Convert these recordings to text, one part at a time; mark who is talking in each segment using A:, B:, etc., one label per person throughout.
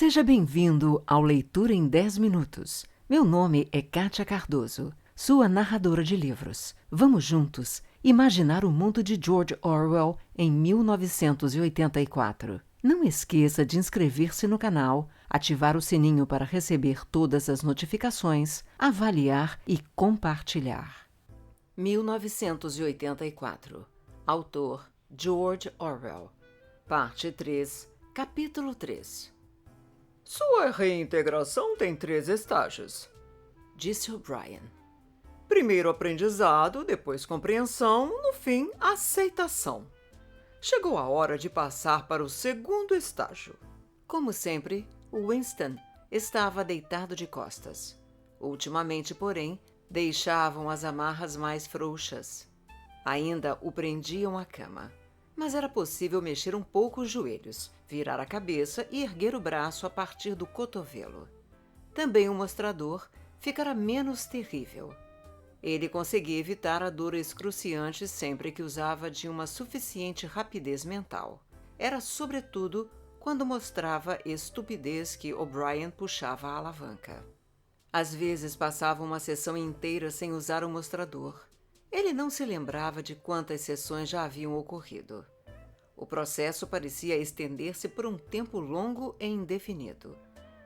A: Seja bem-vindo ao Leitura em 10 Minutos. Meu nome é Kátia Cardoso, sua narradora de livros. Vamos juntos imaginar o mundo de George Orwell em 1984. Não esqueça de inscrever-se no canal, ativar o sininho para receber todas as notificações, avaliar e compartilhar. 1984. Autor George Orwell. Parte 3, Capítulo 3.
B: Sua reintegração tem 3 estágios,
A: disse O'Brien.
B: Primeiro aprendizado, depois compreensão, no fim, aceitação. Chegou a hora de passar para o segundo estágio.
A: Como sempre, Winston estava deitado de costas. Ultimamente, porém, deixavam as amarras mais frouxas. Ainda o prendiam à cama. Mas era possível mexer um pouco os joelhos, virar a cabeça e erguer o braço a partir do cotovelo. Também o mostrador ficara menos terrível. Ele conseguia evitar a dor excruciante sempre que usava de uma suficiente rapidez mental. Era sobretudo quando mostrava estupidez que O'Brien puxava a alavanca. Às vezes passava uma sessão inteira sem usar o mostrador. Ele não se lembrava de quantas sessões já haviam ocorrido. O processo parecia estender-se por um tempo longo e indefinido.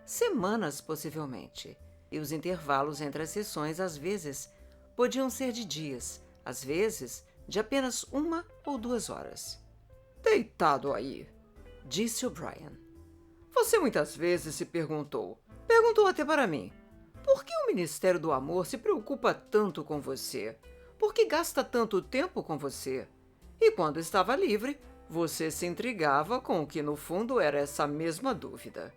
A: Semanas, possivelmente. E os intervalos entre as sessões, às vezes, podiam ser de dias, às vezes, de apenas 1 ou 2 horas.
B: Deitado aí,
A: disse O'Brien.
B: Você muitas vezes se perguntou até para mim, por que o Ministério do Amor se preocupa tanto com você? Por que gasta tanto tempo com você? E quando estava livre, você se intrigava com o que no fundo era essa mesma dúvida.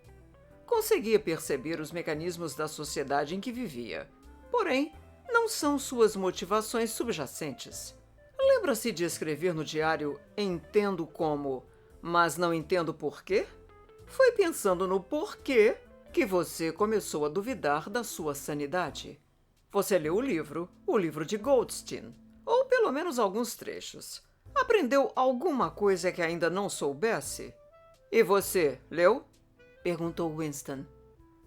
B: Conseguia perceber os mecanismos da sociedade em que vivia. Porém, não são suas motivações subjacentes. Lembra-se de escrever no diário "Entendo como, mas não entendo por quê"? Foi pensando no porquê que você começou a duvidar da sua sanidade. Você leu o livro de Goldstein, ou pelo menos alguns trechos. Aprendeu alguma coisa que ainda não soubesse? E você, leu?
A: Perguntou Winston.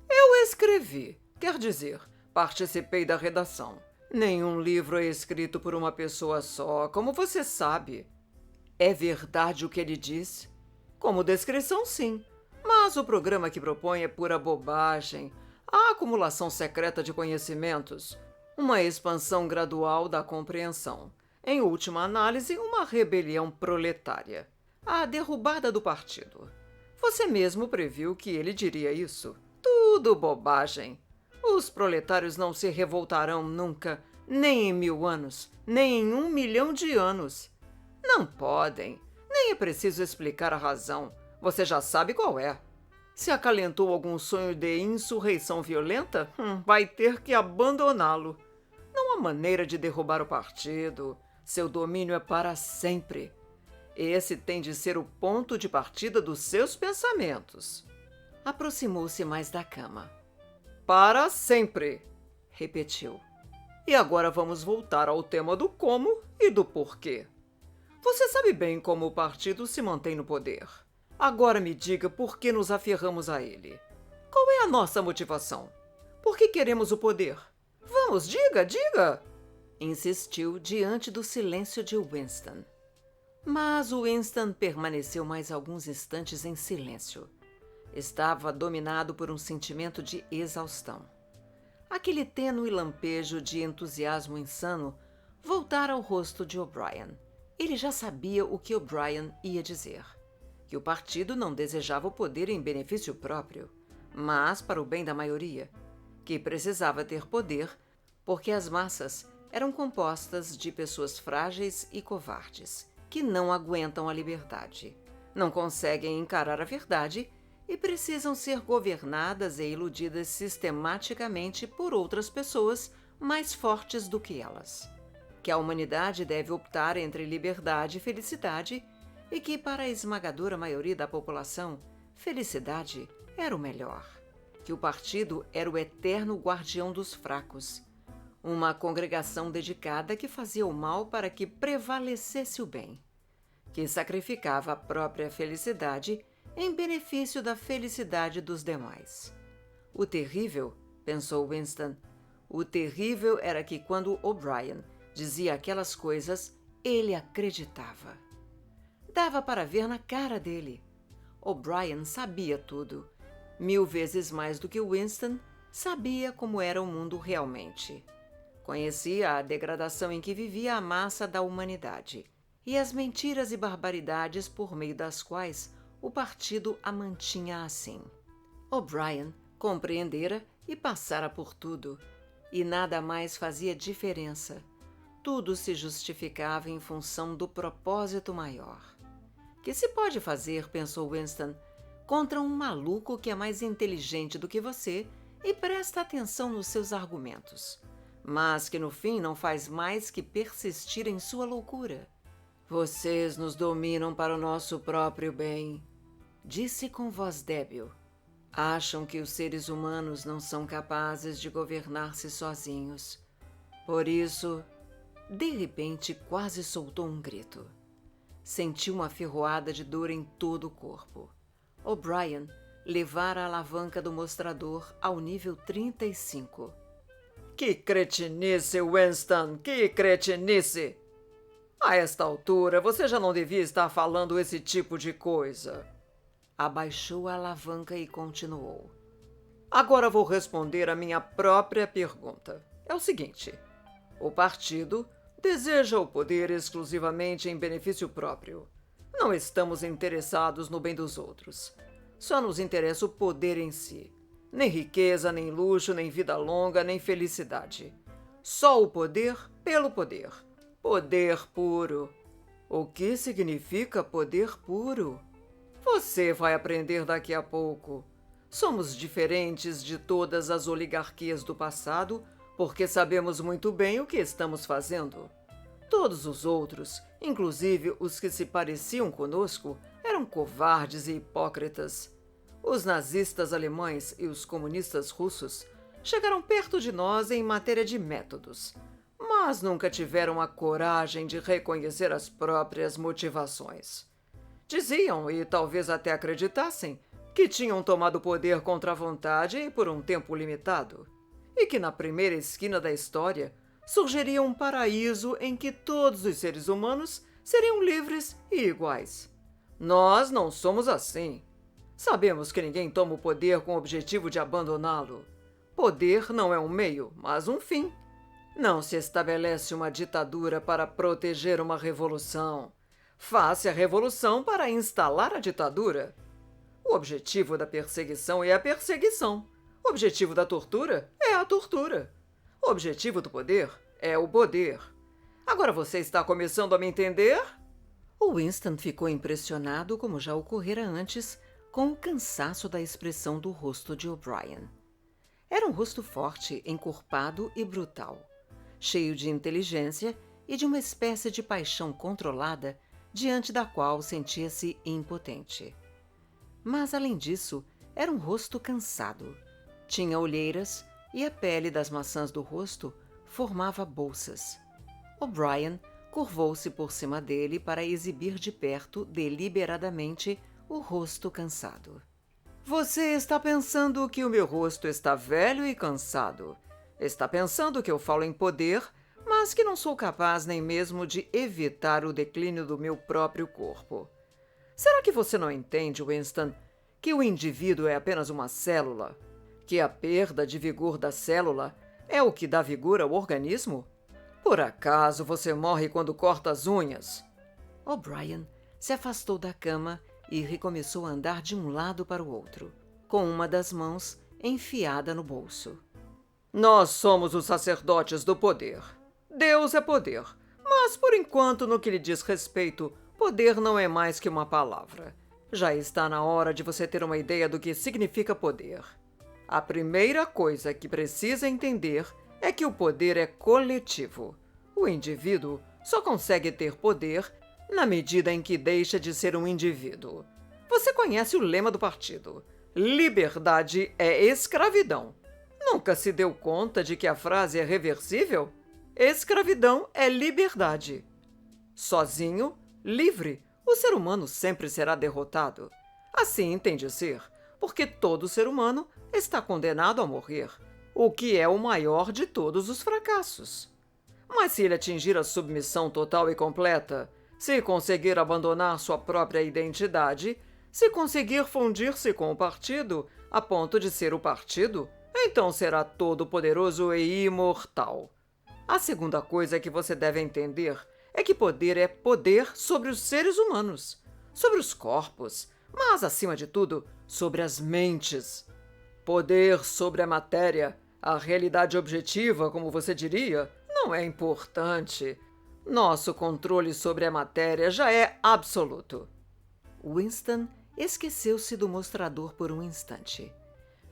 B: Eu escrevi, quer dizer, participei da redação. Nenhum livro é escrito por uma pessoa só, como você sabe.
A: É verdade o que ele diz?
B: Como descrição, sim. Mas o programa que propõe é pura bobagem. A acumulação secreta de conhecimentos. Uma expansão gradual da compreensão. Em última análise, uma rebelião proletária. A derrubada do partido. Você mesmo previu que ele diria isso. Tudo bobagem. Os proletários não se revoltarão nunca, nem em 1000 anos, nem em 1 milhão de anos. Não podem. Nem é preciso explicar a razão. Você já sabe qual é. Se acalentou algum sonho de insurreição violenta, vai ter que abandoná-lo. Não há maneira de derrubar o partido. Seu domínio é para sempre. Esse tem de ser o ponto de partida dos seus pensamentos.
A: Aproximou-se mais da cama.
B: Para sempre, repetiu. E agora vamos voltar ao tema do como e do porquê. Você sabe bem como o partido se mantém no poder. Agora me diga por que nos aferramos a ele. Qual é a nossa motivação? Por que queremos o poder? Vamos, diga!
A: Insistiu diante do silêncio de Winston. Mas Winston permaneceu mais alguns instantes em silêncio. Estava dominado por um sentimento de exaustão. Aquele tênue lampejo de entusiasmo insano voltara ao rosto de O'Brien. Ele já sabia o que O'Brien ia dizer. Que o partido não desejava o poder em benefício próprio, mas para o bem da maioria. Que precisava ter poder porque as massas eram compostas de pessoas frágeis e covardes, que não aguentam a liberdade, não conseguem encarar a verdade e precisam ser governadas e iludidas sistematicamente por outras pessoas mais fortes do que elas. Que a humanidade deve optar entre liberdade e felicidade e que, para a esmagadora maioria da população, felicidade era o melhor. Que o partido era o eterno guardião dos fracos, uma congregação dedicada que fazia o mal para que prevalecesse o bem, que sacrificava a própria felicidade em benefício da felicidade dos demais. O terrível, pensou Winston, o terrível era que quando O'Brien dizia aquelas coisas, ele acreditava. Dava para ver na cara dele. O'Brien sabia tudo. 1000 vezes mais do que Winston sabia como era o mundo realmente. Conhecia a degradação em que vivia a massa da humanidade e as mentiras e barbaridades por meio das quais o partido a mantinha assim. O'Brien compreendera e passara por tudo, e nada mais fazia diferença. Tudo se justificava em função do propósito maior. Que se pode fazer, pensou Winston, contra um maluco que é mais inteligente do que você e presta atenção nos seus argumentos, mas que no fim não faz mais que persistir em sua loucura? Vocês nos dominam para o nosso próprio bem, disse com voz débil. Acham que os seres humanos não são capazes de governar-se sozinhos. Por isso, de repente, quase soltou um grito. Sentiu uma ferroada de dor em todo o corpo. O'Brien levara a alavanca do mostrador ao nível 35.
B: Que cretinice, Winston! Que cretinice! A esta altura, você já não devia estar falando esse tipo de coisa.
A: Abaixou a alavanca e continuou.
B: Agora vou responder a minha própria pergunta. É o seguinte: o partido deseja o poder exclusivamente em benefício próprio. Não estamos interessados no bem dos outros. Só nos interessa o poder em si. Nem riqueza, nem luxo, nem vida longa, nem felicidade. Só o poder pelo poder. Poder puro. O que significa poder puro? Você vai aprender daqui a pouco. Somos diferentes de todas as oligarquias do passado porque sabemos muito bem o que estamos fazendo. Todos os outros, inclusive os que se pareciam conosco, eram covardes e hipócritas. Os nazistas alemães e os comunistas russos chegaram perto de nós em matéria de métodos, mas nunca tiveram a coragem de reconhecer as próprias motivações. Diziam, e talvez até acreditassem, que tinham tomado o poder contra a vontade e por um tempo limitado, e que na primeira esquina da história surgiria um paraíso em que todos os seres humanos seriam livres e iguais. Nós não somos assim. Sabemos que ninguém toma o poder com o objetivo de abandoná-lo. Poder não é um meio, mas um fim. Não se estabelece uma ditadura para proteger uma revolução. Faz-se a revolução para instalar a ditadura. O objetivo da perseguição é a perseguição. O objetivo da tortura é a tortura. O objetivo do poder é o poder. Agora você está começando a me entender?
A: O Winston ficou impressionado, como já ocorrera antes, com o cansaço da expressão do rosto de O'Brien. Era um rosto forte, encorpado e brutal, cheio de inteligência e de uma espécie de paixão controlada diante da qual sentia-se impotente. Mas, além disso, era um rosto cansado. Tinha olheiras e a pele das maçãs do rosto formava bolsas. O'Brien curvou-se por cima dele para exibir de perto, deliberadamente, o rosto cansado.
B: Você está pensando que o meu rosto está velho e cansado. Está pensando que eu falo em poder, mas que não sou capaz nem mesmo de evitar o declínio do meu próprio corpo. Será que você não entende, Winston, que o indivíduo é apenas uma célula? Que a perda de vigor da célula é o que dá vigor ao organismo? Por acaso você morre quando corta as unhas?
A: O'Brien se afastou da cama e recomeçou a andar de um lado para o outro, com uma das mãos enfiada no bolso.
B: Nós somos os sacerdotes do poder. Deus é poder, mas por enquanto, no que lhe diz respeito, poder não é mais que uma palavra. Já está na hora de você ter uma ideia do que significa poder. A primeira coisa que precisa entender é que o poder é coletivo. O indivíduo só consegue ter poder na medida em que deixa de ser um indivíduo. Você conhece o lema do partido: liberdade é escravidão. Nunca se deu conta de que a frase é reversível? Escravidão é liberdade. Sozinho, livre, o ser humano sempre será derrotado. Assim tem de ser, porque todo ser humano está condenado a morrer, o que é o maior de todos os fracassos. Mas se ele atingir a submissão total e completa, se conseguir abandonar sua própria identidade, se conseguir fundir-se com o partido a ponto de ser o partido, então será todo-poderoso e imortal. A segunda coisa que você deve entender é que poder é poder sobre os seres humanos, sobre os corpos, mas, acima de tudo, sobre as mentes. Poder sobre a matéria, a realidade objetiva, como você diria, não é importante. Nosso controle sobre a matéria já é absoluto.
A: Winston esqueceu-se do mostrador por um instante.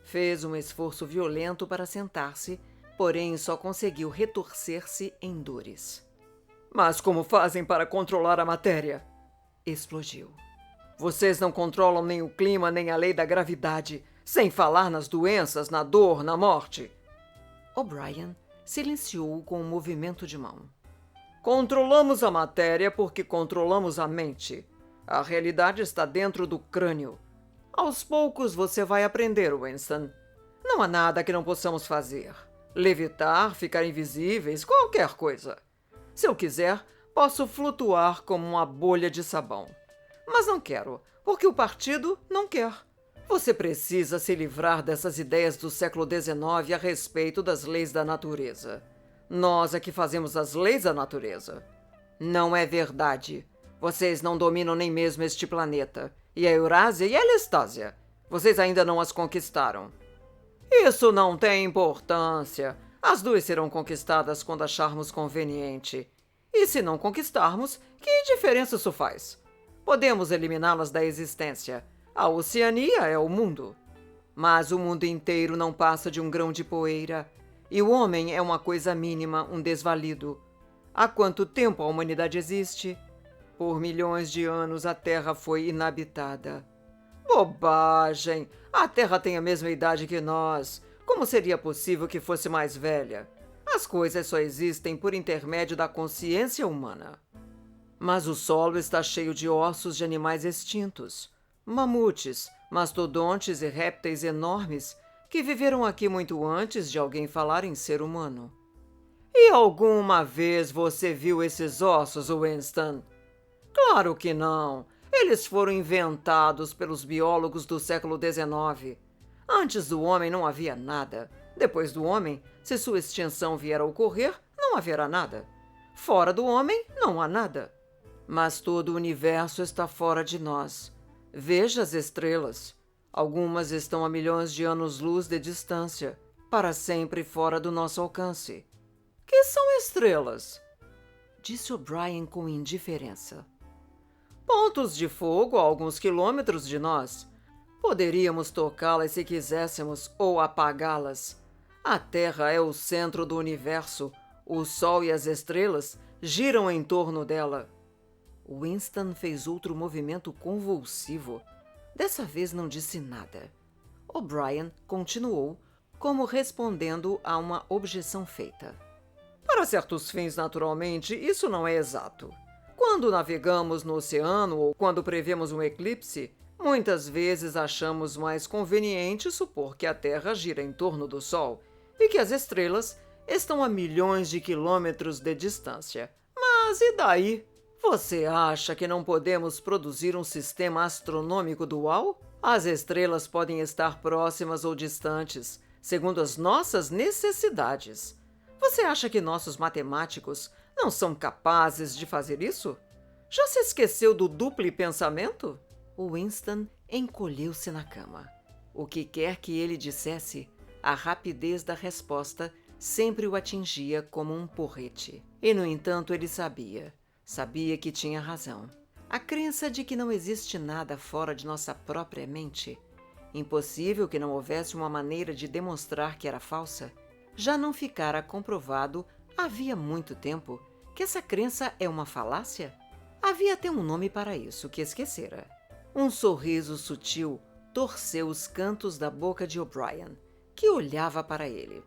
A: Fez um esforço violento para sentar-se, porém só conseguiu retorcer-se em dores.
B: Mas como fazem para controlar a matéria?
A: Explodiu.
B: Vocês não controlam nem o clima, nem a lei da gravidade, sem falar nas doenças, na dor, na morte.
A: O'Brien silenciou-o com um movimento de mão.
B: Controlamos a matéria porque controlamos a mente. A realidade está dentro do crânio. Aos poucos você vai aprender, Winston. Não há nada que não possamos fazer. Levitar, ficar invisíveis, qualquer coisa. Se eu quiser, posso flutuar como uma bolha de sabão. Mas não quero, porque o partido não quer. Você precisa se livrar dessas ideias do século XIX a respeito das leis da natureza. Nós é que fazemos as leis da natureza. Não é verdade. Vocês não dominam nem mesmo este planeta. E a Eurásia e a Lestásia. Vocês ainda não as conquistaram. Isso não tem importância. As duas serão conquistadas quando acharmos conveniente. E se não conquistarmos, que diferença isso faz? Podemos eliminá-las da existência. A Oceania é o mundo. Mas o mundo inteiro não passa de um grão de poeira. E o homem é uma coisa mínima, um desvalido. Há quanto tempo a humanidade existe? Por milhões de anos a Terra foi inabitada. Bobagem! A Terra tem a mesma idade que nós. Como seria possível que fosse mais velha? As coisas só existem por intermédio da consciência humana. Mas o solo está cheio de ossos de animais extintos. Mamutes, mastodontes e répteis enormes que viveram aqui muito antes de alguém falar em ser humano. E alguma vez você viu esses ossos, Winston? Claro que não. Eles foram inventados pelos biólogos do século XIX. Antes do homem não havia nada. Depois do homem, se sua extinção vier a ocorrer, não haverá nada. Fora do homem, não há nada. Mas todo o universo está fora de nós. Veja as estrelas. Algumas estão a milhões de anos-luz de distância, para sempre fora do nosso alcance. Que são estrelas?
A: Disse O'Brien com indiferença.
B: Pontos de fogo a alguns quilômetros de nós. Poderíamos tocá-las se quiséssemos ou apagá-las. A Terra é o centro do universo. O Sol e as estrelas giram em torno dela.
A: Winston fez outro movimento convulsivo. Dessa vez não disse nada. O'Brien continuou, como respondendo a uma objeção feita.
B: Para certos fins, naturalmente, isso não é exato. Quando navegamos no oceano ou quando prevemos um eclipse, muitas vezes achamos mais conveniente supor que a Terra gira em torno do Sol e que as estrelas estão a milhões de quilômetros de distância. Mas e daí? Você acha que não podemos produzir um sistema astronômico dual? As estrelas podem estar próximas ou distantes, segundo as nossas necessidades. Você acha que nossos matemáticos não são capazes de fazer isso? Já se esqueceu do duplo pensamento?
A: Winston encolheu-se na cama. O que quer que ele dissesse, a rapidez da resposta sempre o atingia como um porrete. E, no entanto, ele sabia que tinha razão. A crença de que não existe nada fora de nossa própria mente, impossível que não houvesse uma maneira de demonstrar que era falsa, já não ficara comprovado havia muito tempo que essa crença é uma falácia? Havia até um nome para isso que esquecera. Um sorriso sutil torceu os cantos da boca de O'Brien, que olhava para ele.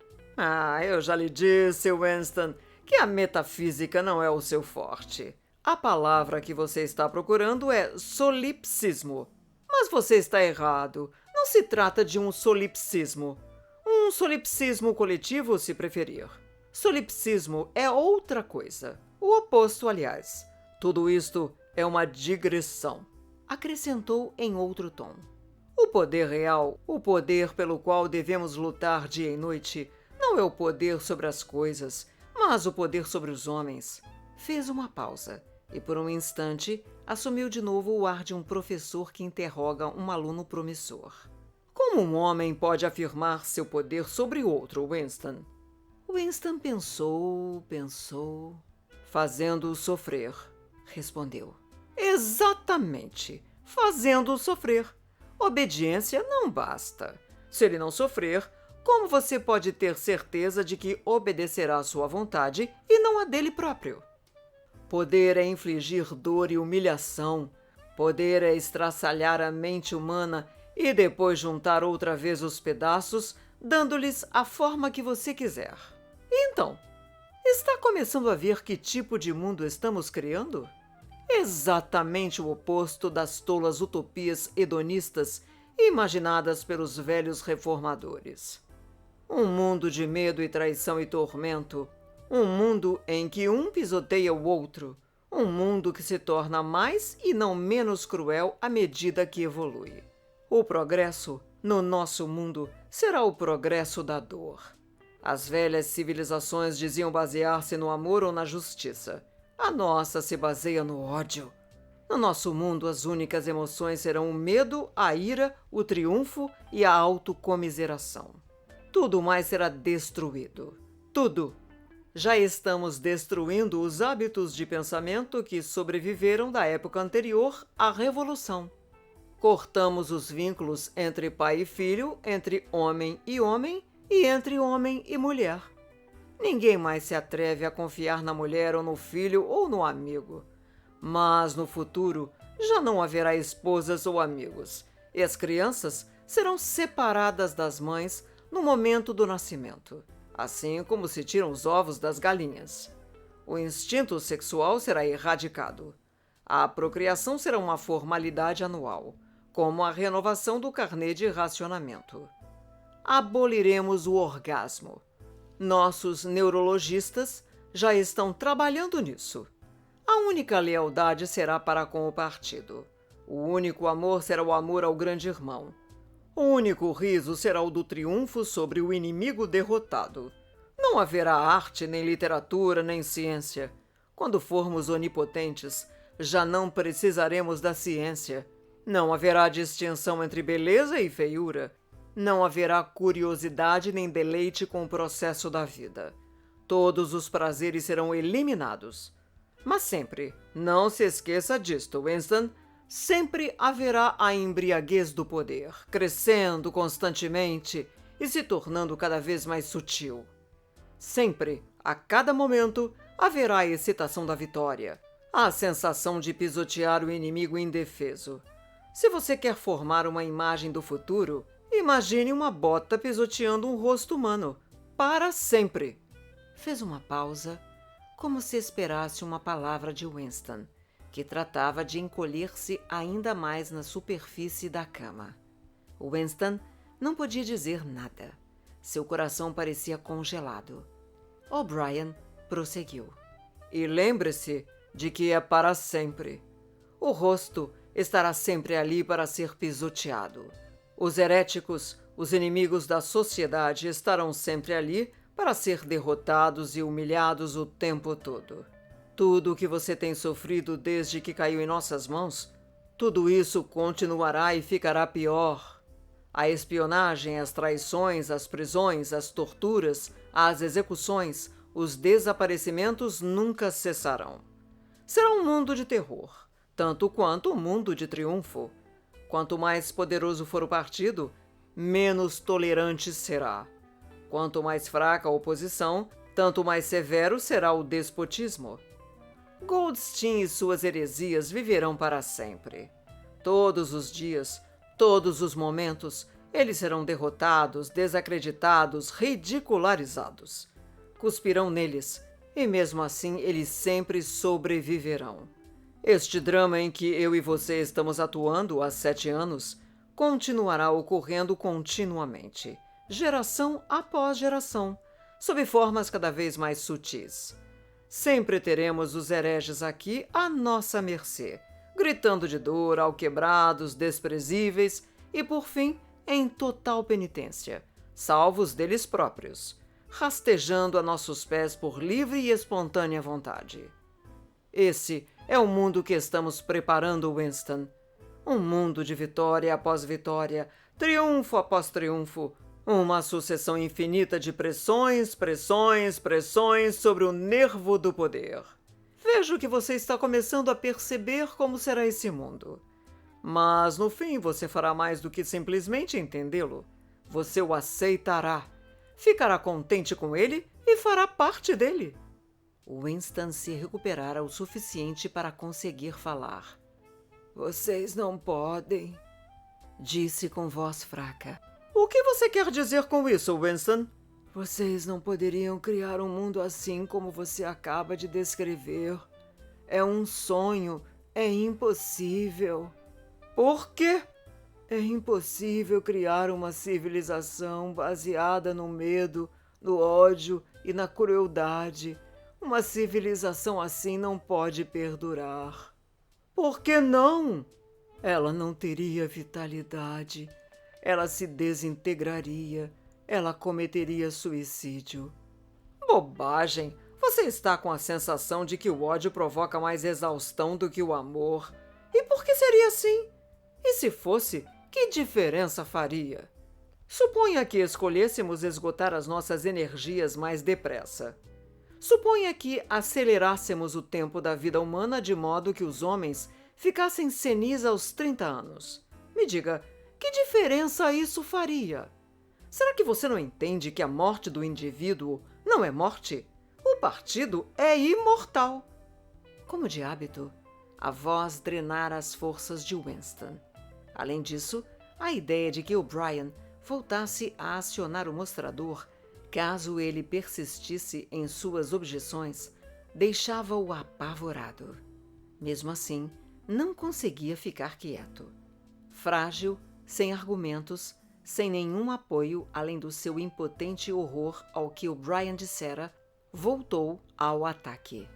B: Eu já lhe disse, Winston, que a metafísica não é o seu forte. A palavra que você está procurando é solipsismo. Mas você está errado. Não se trata de um solipsismo. Um solipsismo coletivo, se preferir. Solipsismo é outra coisa. O oposto, aliás. Tudo isto é uma digressão. Acrescentou em outro tom. O poder real, o poder pelo qual devemos lutar dia e noite, não é o poder sobre as coisas, mas o poder sobre os homens. Fez uma pausa e, por um instante, assumiu de novo o ar de um professor que interroga um aluno promissor. Como um homem pode afirmar seu poder sobre outro, Winston? Winston pensou. Fazendo-o sofrer, respondeu. Exatamente, fazendo-o sofrer. Obediência não basta. Se ele não sofrer, como você pode ter certeza de que obedecerá à sua vontade e não à dele próprio? Poder é infligir dor e humilhação. Poder é estraçalhar a mente humana e depois juntar outra vez os pedaços, dando-lhes a forma que você quiser. E então, está começando a ver que tipo de mundo estamos criando? Exatamente o oposto das tolas utopias hedonistas imaginadas pelos velhos reformadores. Um mundo de medo e traição e tormento. Um mundo em que um pisoteia o outro. Um mundo que se torna mais e não menos cruel à medida que evolui. O progresso, no nosso mundo, será o progresso da dor. As velhas civilizações diziam basear-se no amor ou na justiça. A nossa se baseia no ódio. No nosso mundo, as únicas emoções serão o medo, a ira, o triunfo e a autocomiseração. Tudo mais será destruído. Tudo. Já estamos destruindo os hábitos de pensamento que sobreviveram da época anterior à Revolução. Cortamos os vínculos entre pai e filho, entre homem e entre homem e mulher. Ninguém mais se atreve a confiar na mulher ou no filho ou no amigo. Mas no futuro já não haverá esposas ou amigos, e as crianças serão separadas das mães no momento do nascimento, assim como se tiram os ovos das galinhas. O instinto sexual será erradicado. A procriação será uma formalidade anual, como a renovação do carnê de racionamento. Aboliremos o orgasmo. Nossos neurologistas já estão trabalhando nisso. A única lealdade será para com o partido. O único amor será o amor ao grande irmão. O único riso será o do triunfo sobre o inimigo derrotado. Não haverá arte, nem literatura, nem ciência. Quando formos onipotentes, já não precisaremos da ciência. Não haverá distinção entre beleza e feiura. Não haverá curiosidade nem deleite com o processo da vida. Todos os prazeres serão eliminados. Mas sempre, não se esqueça disto, Winston, sempre haverá a embriaguez do poder, crescendo constantemente e se tornando cada vez mais sutil. Sempre, a cada momento, haverá a excitação da vitória, a sensação de pisotear o inimigo indefeso. Se você quer formar uma imagem do futuro, imagine uma bota pisoteando um rosto humano, para sempre. Fez uma pausa, como se esperasse uma palavra de Winston, que tratava de encolher-se ainda mais na superfície da cama. Winston não podia dizer nada. Seu coração parecia congelado. O'Brien prosseguiu. E lembre-se de que é para sempre. O rosto estará sempre ali para ser pisoteado. Os heréticos, os inimigos da sociedade, estarão sempre ali para ser derrotados e humilhados o tempo todo. Tudo o que você tem sofrido desde que caiu em nossas mãos, tudo isso continuará e ficará pior. A espionagem, as traições, as prisões, as torturas, as execuções, os desaparecimentos nunca cessarão. Será um mundo de terror, tanto quanto um mundo de triunfo. Quanto mais poderoso for o partido, menos tolerante será. Quanto mais fraca a oposição, tanto mais severo será o despotismo. Goldstein e suas heresias viverão para sempre. Todos os dias, todos os momentos, eles serão derrotados, desacreditados, ridicularizados. Cuspirão neles, e mesmo assim eles sempre sobreviverão. Este drama em que eu e você estamos atuando há 7 anos continuará ocorrendo continuamente, geração após geração, sob formas cada vez mais sutis. Sempre teremos os hereges aqui à nossa mercê, gritando de dor, alquebrados, desprezíveis e, por fim, em total penitência, salvos deles próprios, rastejando a nossos pés por livre e espontânea vontade. Esse é o mundo que estamos preparando, Winston. Um mundo de vitória após vitória, triunfo após triunfo, uma sucessão infinita de pressões, pressões, pressões sobre o nervo do poder. Vejo que você está começando a perceber como será esse mundo. Mas, no fim, você fará mais do que simplesmente entendê-lo. Você o aceitará, ficará contente com ele e fará parte dele.
A: Winston se recuperara o suficiente para conseguir falar.
B: Vocês não podem,
A: disse com voz fraca.
B: O que você quer dizer com isso, Winston?
C: Vocês não poderiam criar um mundo assim como você acaba de descrever. É um sonho, é impossível.
B: Por quê?
C: É impossível criar uma civilização baseada no medo, no ódio e na crueldade. Uma civilização assim não pode perdurar.
B: Por que não?
C: Ela não teria vitalidade. Ela se desintegraria. Ela cometeria suicídio.
B: Bobagem! Você está com a sensação de que o ódio provoca mais exaustão do que o amor. E por que seria assim? E se fosse, que diferença faria? Suponha que escolhêssemos esgotar as nossas energias mais depressa. Suponha que acelerássemos o tempo da vida humana de modo que os homens ficassem senis aos 30 anos. Me diga, que diferença isso faria? Será que você não entende que a morte do indivíduo não é morte? O partido é imortal.
A: Como de hábito, a voz drenara as forças de Winston. Além disso, a ideia de que O'Brien voltasse a acionar o mostrador, caso ele persistisse em suas objeções, deixava-o apavorado. Mesmo assim, não conseguia ficar quieto. Frágil, sem argumentos, sem nenhum apoio além do seu impotente horror ao que O'Brien dissera, voltou ao ataque.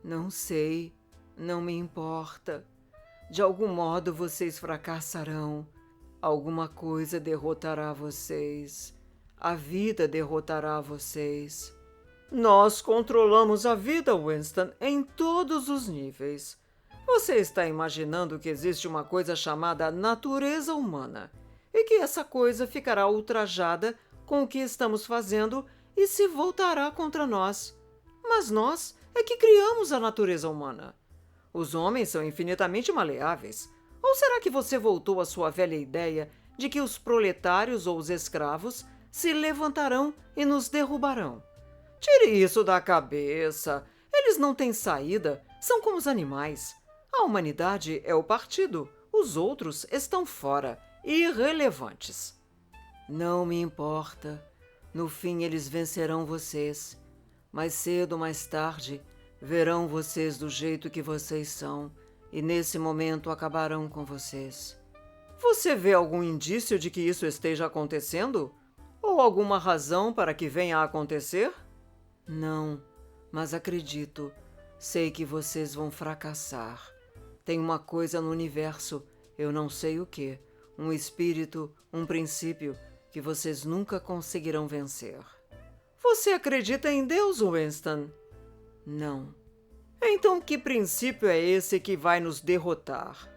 C: Não sei, não me importa. De algum modo vocês fracassarão. Alguma coisa derrotará vocês. A vida derrotará vocês.
B: Nós controlamos a vida, Winston, em todos os níveis. Você está imaginando que existe uma coisa chamada natureza humana e que essa coisa ficará ultrajada com o que estamos fazendo e se voltará contra nós. Mas nós é que criamos a natureza humana. Os homens são infinitamente maleáveis. Ou será que você voltou à sua velha ideia de que os proletários ou os escravos se levantarão e nos derrubarão? Tire isso da cabeça. Eles não têm saída, são como os animais. A humanidade é o partido, os outros estão fora, irrelevantes.
C: Não me importa. No fim, eles vencerão vocês. Mais cedo ou mais tarde, verão vocês do jeito que vocês são, e nesse momento acabarão com vocês.
B: Você vê algum indício de que isso esteja acontecendo? Ou alguma razão para que venha a acontecer?
C: Não, mas acredito. Sei que vocês vão fracassar. Tem uma coisa no universo, eu não sei o que, um espírito, um princípio, que vocês nunca conseguirão vencer.
B: Você acredita em Deus, Winston?
C: Não.
B: Então que princípio é esse que vai nos derrotar?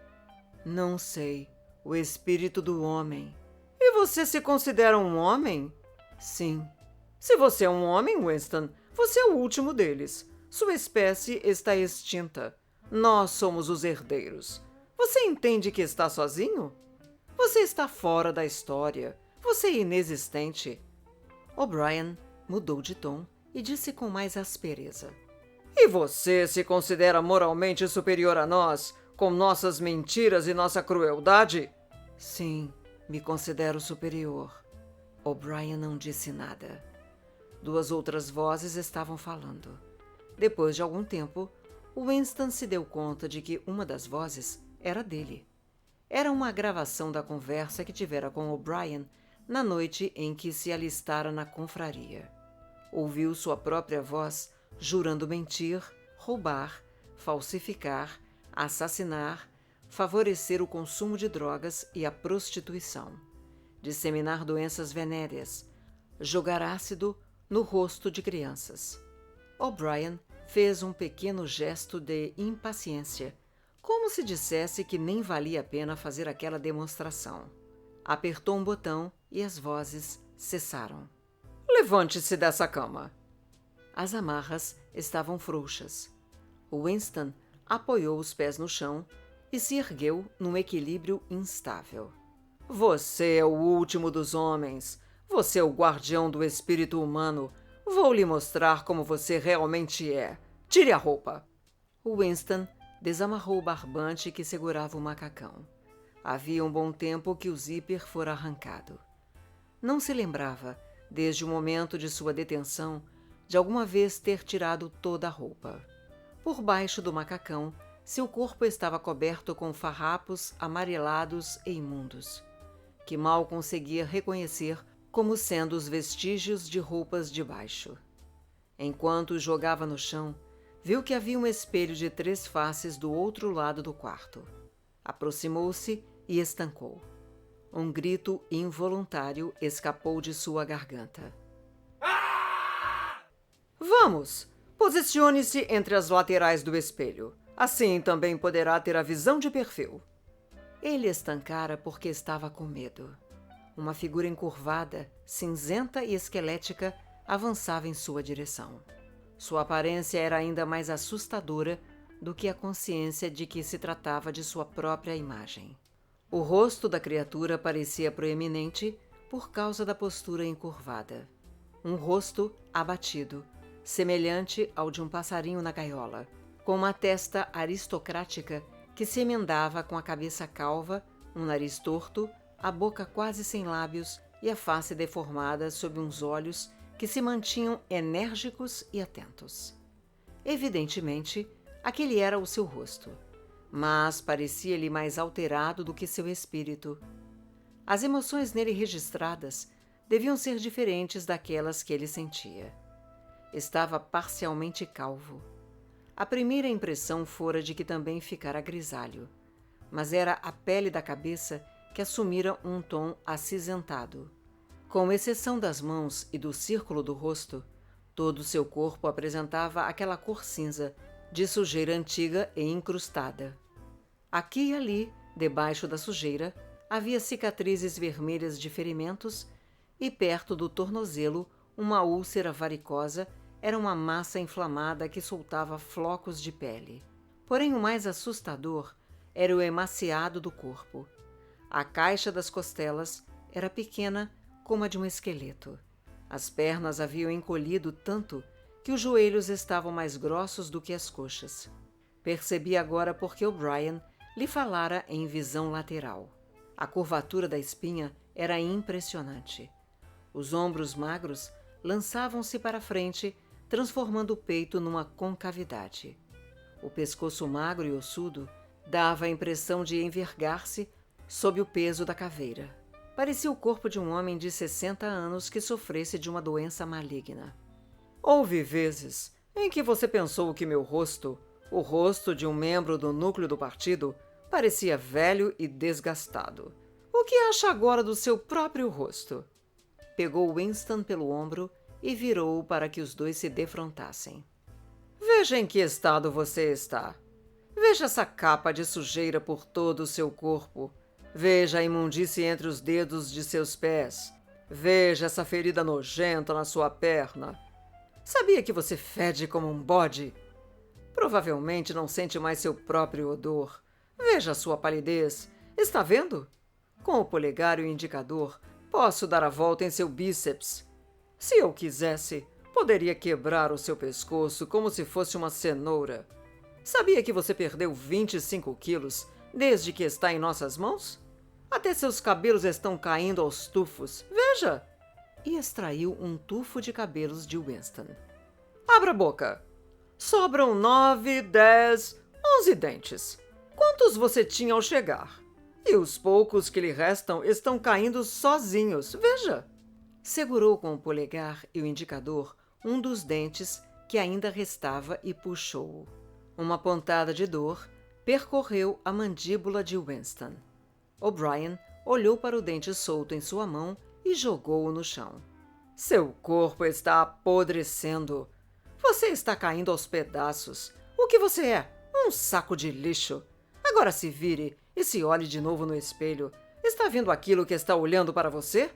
C: Não sei. O espírito do homem.
B: E você se considera um homem?
C: Sim.
B: Se você é um homem, Winston, você é o último deles. Sua espécie está extinta. Nós somos os herdeiros. Você entende que está sozinho? Você está fora da história. Você é inexistente.
A: O'Brien mudou de tom e disse com mais aspereza.
B: E você se considera moralmente superior a nós, com nossas mentiras e nossa crueldade?
C: Sim, me considero superior.
A: O'Brien não disse nada. 2 outras vozes estavam falando. Depois de algum tempo, Winston se deu conta de que uma das vozes era dele. Era uma gravação da conversa que tivera com O'Brien na noite em que se alistara na confraria. Ouviu sua própria voz jurando mentir, roubar, falsificar, assassinar, favorecer o consumo de drogas e a prostituição, disseminar doenças venéreas, jogar ácido no rosto de crianças. O'Brien fez um pequeno gesto de impaciência, como se dissesse que nem valia a pena fazer aquela demonstração. Apertou um botão e as vozes cessaram.
B: Levante-se dessa cama.
A: As amarras estavam frouxas. Winston apoiou os pés no chão e se ergueu num equilíbrio instável.
B: Você é o último dos homens. Você é o guardião do espírito humano. Vou lhe mostrar como você realmente é. Tire a roupa.
A: Winston desamarrou o barbante que segurava o macacão. Havia um bom tempo que o zíper fora arrancado. Não se lembrava, desde o momento de sua detenção, de alguma vez ter tirado toda a roupa. Por baixo do macacão, seu corpo estava coberto com farrapos amarelados e imundos, que mal conseguia reconhecer como sendo os vestígios de roupas de baixo. Enquanto o jogava no chão, viu que havia um espelho de 3 faces do outro lado do quarto. Aproximou-se e estancou. Um grito involuntário escapou de sua garganta.
B: Vamos! Posicione-se entre as laterais do espelho. Assim também poderá ter a visão de perfil.
A: Ele estancara porque estava com medo. Uma figura encurvada, cinzenta e esquelética avançava em sua direção. Sua aparência era ainda mais assustadora do que a consciência de que se tratava de sua própria imagem. O rosto da criatura parecia proeminente por causa da postura encurvada. Um rosto abatido, semelhante ao de um passarinho na gaiola, com uma testa aristocrática que se emendava com a cabeça calva, um nariz torto, a boca quase sem lábios e a face deformada sob uns olhos que se mantinham enérgicos e atentos. Evidentemente, aquele era o seu rosto, mas parecia-lhe mais alterado do que seu espírito. As emoções nele registradas deviam ser diferentes daquelas que ele sentia. Estava parcialmente calvo. A primeira impressão fora de que também ficara grisalho, mas era a pele da cabeça que assumira um tom acinzentado. Com exceção das mãos e do círculo do rosto, todo o seu corpo apresentava aquela cor cinza, de sujeira antiga e incrustada. Aqui e ali, debaixo da sujeira, havia cicatrizes vermelhas de ferimentos e perto do tornozelo, uma úlcera varicosa era uma massa inflamada que soltava flocos de pele. Porém, o mais assustador era o emaciado do corpo. A caixa das costelas era pequena como a de um esqueleto. As pernas haviam encolhido tanto que os joelhos estavam mais grossos do que as coxas. Percebi agora porque O'Brien lhe falara em visão lateral. A curvatura da espinha era impressionante. Os ombros magros lançavam-se para frente, transformando o peito numa concavidade. O pescoço magro e ossudo dava a impressão de envergar-se sob o peso da caveira. Parecia o corpo de um homem de 60 anos que sofresse de uma doença maligna.
B: Houve vezes em que você pensou que meu rosto, o rosto de um membro do núcleo do partido, parecia velho e desgastado. O que acha agora do seu próprio rosto?
A: Pegou Winston pelo ombro e virou-o para que os dois se defrontassem.
B: Veja em que estado você está. Veja essa capa de sujeira por todo o seu corpo. Veja a imundície entre os dedos de seus pés. Veja essa ferida nojenta na sua perna. Sabia que você fede como um bode? Provavelmente não sente mais seu próprio odor. Veja a sua palidez. Está vendo? Com o polegar e o indicador, posso dar a volta em seu bíceps. Se eu quisesse, poderia quebrar o seu pescoço como se fosse uma cenoura. Sabia que você perdeu 25 quilos desde que está em nossas mãos? Até seus cabelos estão caindo aos tufos. Veja!
A: E extraiu um tufo de cabelos de Winston.
B: Abra a boca. Sobram 9, 10, 11 dentes. Quantos você tinha ao chegar? E os poucos que lhe restam estão caindo sozinhos, veja.
A: Segurou com o polegar e o indicador um dos dentes que ainda restava e puxou-o. Uma pontada de dor percorreu a mandíbula de Winston. O'Brien olhou para o dente solto em sua mão e jogou-o no chão.
B: Seu corpo está apodrecendo. Você está caindo aos pedaços. O que você é? Um saco de lixo. Agora se vire e se olhe de novo no espelho. Está vendo aquilo que está olhando para você?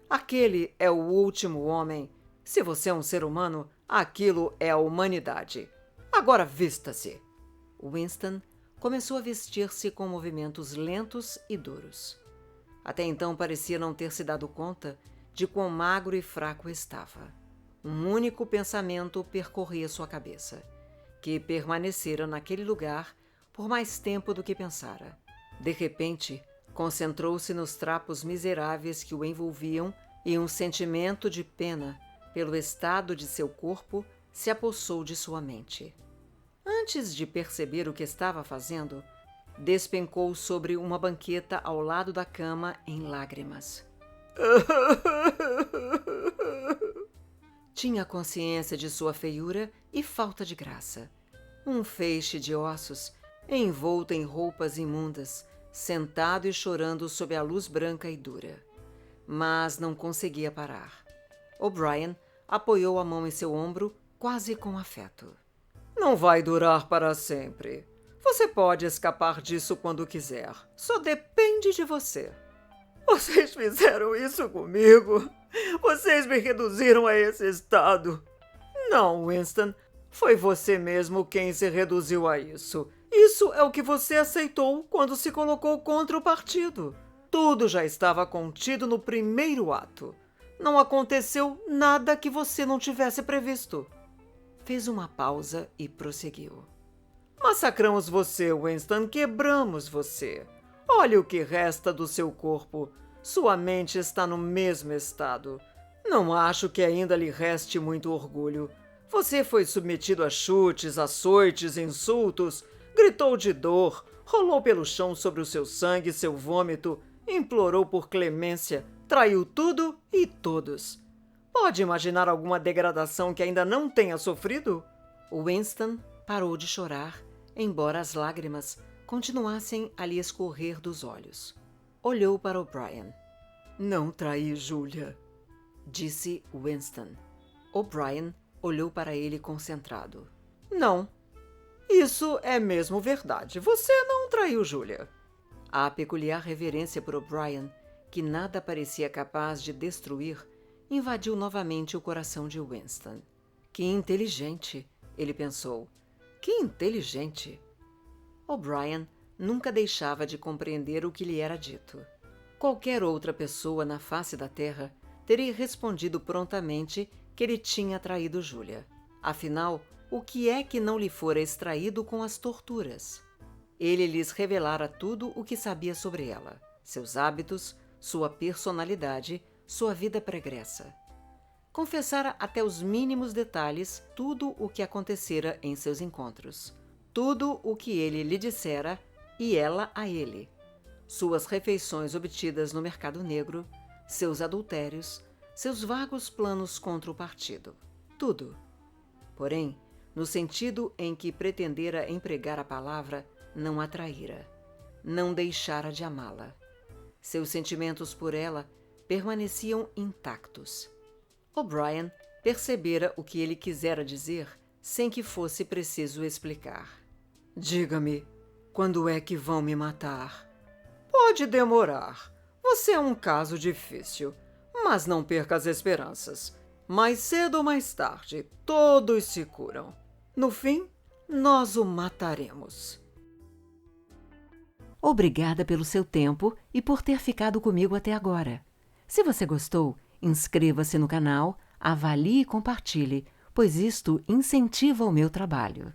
B: Aquele é o último homem. Se você é um ser humano, aquilo é a humanidade. Agora vista-se.
A: Winston começou a vestir-se com movimentos lentos e duros. Até então parecia não ter se dado conta de quão magro e fraco estava. Um único pensamento percorria sua cabeça, que permanecera naquele lugar por mais tempo do que pensara. De repente, concentrou-se nos trapos miseráveis que o envolviam e um sentimento de pena pelo estado de seu corpo se apossou de sua mente. Antes de perceber o que estava fazendo, despencou sobre uma banqueta ao lado da cama em lágrimas. Tinha consciência de sua feiura e falta de graça. Um feixe de ossos, envolto em roupas imundas, sentado e chorando sob a luz branca e dura. Mas não conseguia parar. O'Brien apoiou a mão em seu ombro, quase com afeto.
B: Não vai durar para sempre. Você pode escapar disso quando quiser. Só depende de você. Vocês fizeram isso comigo. Vocês me reduziram a esse estado. Não, Winston. Foi você mesmo quem se reduziu a isso. Isso é o que você aceitou quando se colocou contra o partido. Tudo já estava contido no primeiro ato. Não aconteceu nada que você não tivesse previsto.
A: Fez uma pausa e prosseguiu.
B: Massacramos você, Winston. Quebramos você. Olhe o que resta do seu corpo. Sua mente está no mesmo estado. Não acho que ainda lhe reste muito orgulho. Você foi submetido a chutes, açoites, insultos, gritou de dor, rolou pelo chão sobre o seu sangue e seu vômito, implorou por clemência, traiu tudo e todos. Pode imaginar alguma degradação que ainda não tenha sofrido?
A: Winston parou de chorar, embora as lágrimas continuassem a lhe escorrer dos olhos. Olhou para O'Brien.
B: Não traí Julia,
A: disse Winston. O'Brien olhou para ele concentrado.
B: Não. Isso é mesmo verdade. Você não traiu Julia.
A: A peculiar reverência por O'Brien, que nada parecia capaz de destruir, invadiu novamente o coração de Winston. Que inteligente, ele pensou. Que inteligente! O'Brien nunca deixava de compreender o que lhe era dito. Qualquer outra pessoa na face da terra teria respondido prontamente que ele tinha traído Julia. Afinal, o que é que não lhe fora extraído com as torturas? Ele lhes revelara tudo o que sabia sobre ela, seus hábitos, sua personalidade, sua vida pregressa. Confessara até os mínimos detalhes tudo o que acontecera em seus encontros, tudo o que ele lhe dissera e ela a ele, suas refeições obtidas no mercado negro, seus adultérios, seus vagos planos contra o partido. Tudo. Porém, no sentido em que pretendera empregar a palavra, não a traíra. Não deixara de amá-la. Seus sentimentos por ela permaneciam intactos. O'Brien percebera o que ele quisera dizer sem que fosse preciso explicar.
B: Diga-me, quando é que vão me matar? Pode demorar. Você é um caso difícil, mas não perca as esperanças. Mais cedo ou mais tarde, todos se curam. No fim, nós o mataremos.
A: Obrigada pelo seu tempo e por ter ficado comigo até agora. Se você gostou, inscreva-se no canal, avalie e compartilhe, pois isto incentiva o meu trabalho.